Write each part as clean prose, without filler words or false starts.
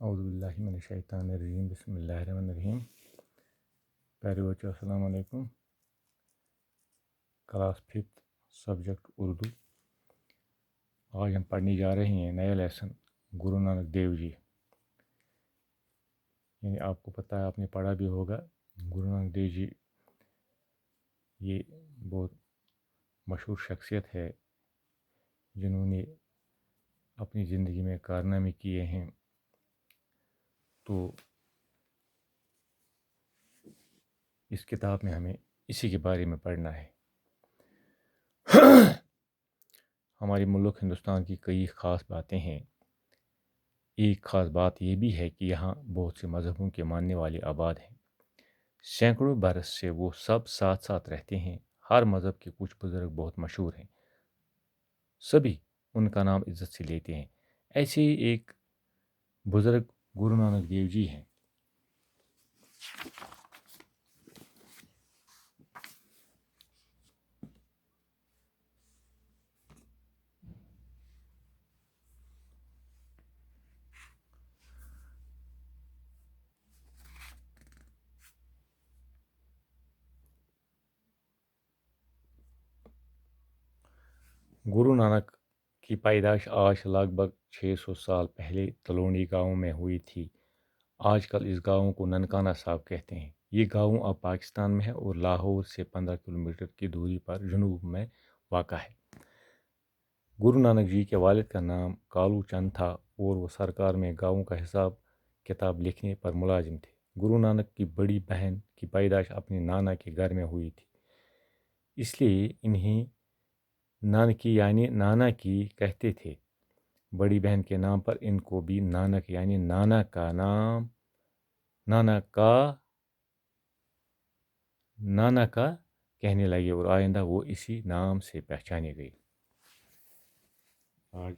اعوذ باللہ من الشیطان الرجیم بسم اللہ الرحمن الرحیم. پیارے بچوں السلام علیکم. Class 5 subject Urdu. آج ہم پڑھنے جا رہے ہیں نیا لیسن گرو نانک دیو جی. یعنی آپ کو پتہ ہے، آپ نے پڑھا بھی ہوگا، گرو نانک دیو جی یہ بہت مشہور شخصیت ہے جنہوں نے اپنی زندگی میں کارنامے کیے ہیں. تو اس کتاب میں ہمیں اسی کے بارے میں پڑھنا ہے. ہمارے ملک ہندوستان کی کئی خاص باتیں ہیں. ایک خاص بات یہ بھی ہے کہ یہاں بہت سے مذہبوں کے ماننے والے آباد ہیں. سینکڑوں برس سے وہ سب ساتھ ساتھ رہتے ہیں. ہر مذہب کے کچھ بزرگ بہت مشہور ہیں، سبھی ان کا نام عزت سے لیتے ہیں. ایسے ہی ایک بزرگ گرو نانک دیو جی ہیں. گرو نانک کی پیدائش آج سے لگ بھگ 600 سال پہلے تلونی گاؤں میں ہوئی تھی. آج کل اس گاؤں کو ننکانہ صاحب کہتے ہیں. یہ گاؤں اب پاکستان میں ہے اور لاہور سے 15 کلومیٹر کی دوری پر جنوب میں واقع ہے. گرو نانک جی کے والد کا نام کالو چند تھا اور وہ سرکار میں گاؤں کا حساب کتاب لکھنے پر ملازم تھے. گرو نانک کی بڑی بہن کی پیدائش اپنے نانا کے گھر میں ہوئی تھی، اس لیے انہیں نانکی یعنی نانا کی کہتے تھے. بڑی بہن کے نام پر ان کو بھی نانک یعنی نانا کا کہنے لگے اور آئندہ وہ اسی نام سے پہچانے گئے. آج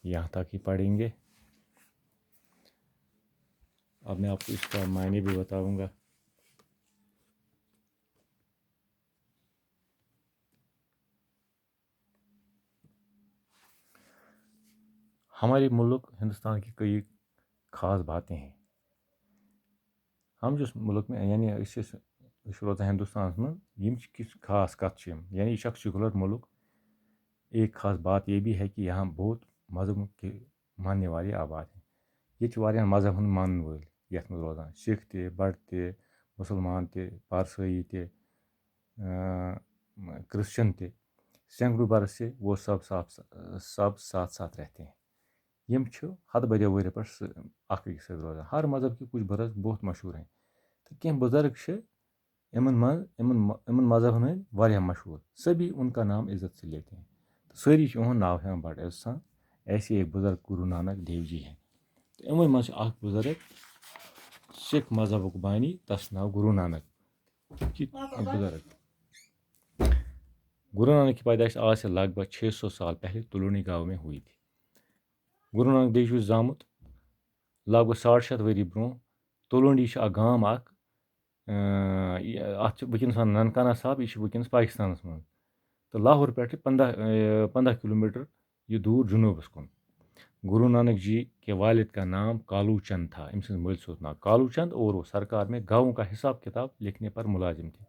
یہاں تک ہی پڑھیں گے. اب میں آپ کو اس کا معنی بھی بتاؤں گا. ہمارے ملک ہندوستان کی کئی خاص باتیں ہیں. ہم جس ملک میں یعنی روزان ہندوستان میں یم کس خاص کت یعنی یہ سیکولر ملک. ایک خاص بات یہ بھی ہے کہ یہاں بہت مذہبوں کے ماننے والے آباد ہیں. یہ واریاہ مذہب مان ول یتھ میں روزان سکھ تہ بٹ تہ مسلمان تہ پارسائی تہ کرسچن تہ. سینکڑوں برس سے وہ سب ساتھ ساتھ رہتے ہیں. یم ہتھ بدی ور پہ اخ أکِس سۭتۍ روزان. ہر مذہب کے کچھ بزرگ بہت مشہور ہیں. تو کینٛہہ بزرگ یمن مذہبن ہند واریاہ مشہور. سبھی ان کا نام عزت سے لیتے ہیں. تو سٲری اہد ناو ہیوان بڑٕ عزت سان. ایسے ایک بزرگ گرو نانک دیو جی ہیں. تو یمن مز اکھ بزرگ سکھ مذہبک بانی، تس ناو گرو نانک بزرگ. گرو نانک کی پیدائش آج سے لگ بھگ 600 سال پہلے تلونی گاؤں میں ہوئی تھی. گرو نانک دیو چھُ زامُت لگ بھگ 650 ؤری برونٛہہ. تلونی چھُ اکھ گام اکھ، اتھ چھُ وٕنکیٚنس ننکانہ صاحب. یہ چھُ وٕنکیٚنس پاکستانس منٛز. تو لاہور پٮ۪ٹھ 15 کلومیٹر یہ دور جنوبس کُن. گرو نانک جی کے والد کا نام کالو چند تھا. أمۍ سٕنٛدِس مٲلۍ سُنٛد ناو کالو چند اور وہ سرکار میں گاؤں کا حساب کتاب لکھنے پر ملازم تھے.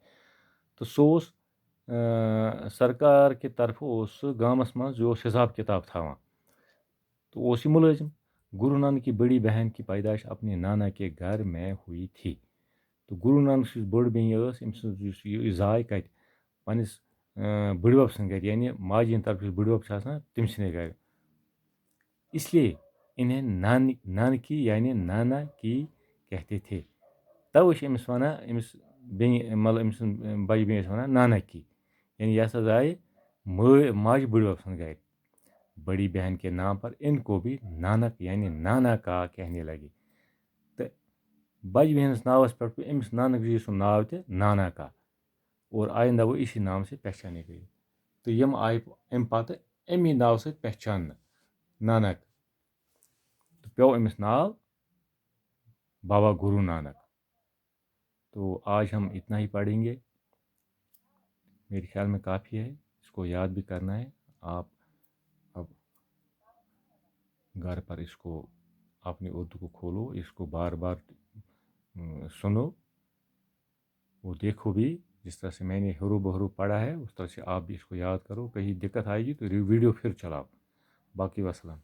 تو سُہ اوس سرکار کہ طرفہٕ اوس سُہ گامس منٛز یہِ اوس حساب کتاب تھاوان. تو اوس یہ ملازم. گرو نانک کی بڑی بہن کی پیدائش اپنے نانا کے گھر میں ہوئی تھی. تو گرو نانک سٕنٛز بٔڑ بیٚنہِ ٲس أمۍ سٕنٛز یُس یہِ زاے کتہِ پننِس بٕڈبب سٕنٛدِ گرِ یعنی ماجہِ ہِنٛدِ طرفہٕ یُس بٕڈبب چھُ آسان تٔمۍ سٕنٛدِ گرِ. اس لیے انہیں نانکی یعنی نانا کی کہتے تھے. توے چھِ أمِس وَنان أمِس بیٚنہِ مطلب أمۍ سٕنٛز بجہِ بیٚنہِ ٲسۍ وَنان نانا کی یعنی یہ ہسا زاے ماجہِ بٕڈبب سٕنٛدِ گرِ. بڑی بہن کے نام پر ان کو بھی نانک یعنی نانا کا کہنے لگے. تو بجہِ بیٚنہِ ناوس پٮ۪ٹھ پیوٚو أمِس نانک جی سُنٛد ناو تہِ نانا کا اور آئندہ وہ اسی نام سے پہچانے گئے. تو یم آیہِ امہِ پتہٕ امی ناو سۭتۍ پہچاننہٕ نانک. تو پیوٚو أمِس ناو بابا گرو نانک. تو آج ہم اتنا ہی پڑھیں گے. میرے خیال میں کافی ہے. اس کو یاد بھی کرنا ہے. آپ اب گھر پر اس کو آپ نے اردو کو کھولو، اس کو بار بار سنو، وہ دیکھو بھی، جس طرح سے میں نے حروف بحروف پڑھا ہے اس طرح سے آپ بھی اس کو یاد کرو. کہیں دقت آئے گی تو ویڈیو پھر چلاؤ. باقی وسلام.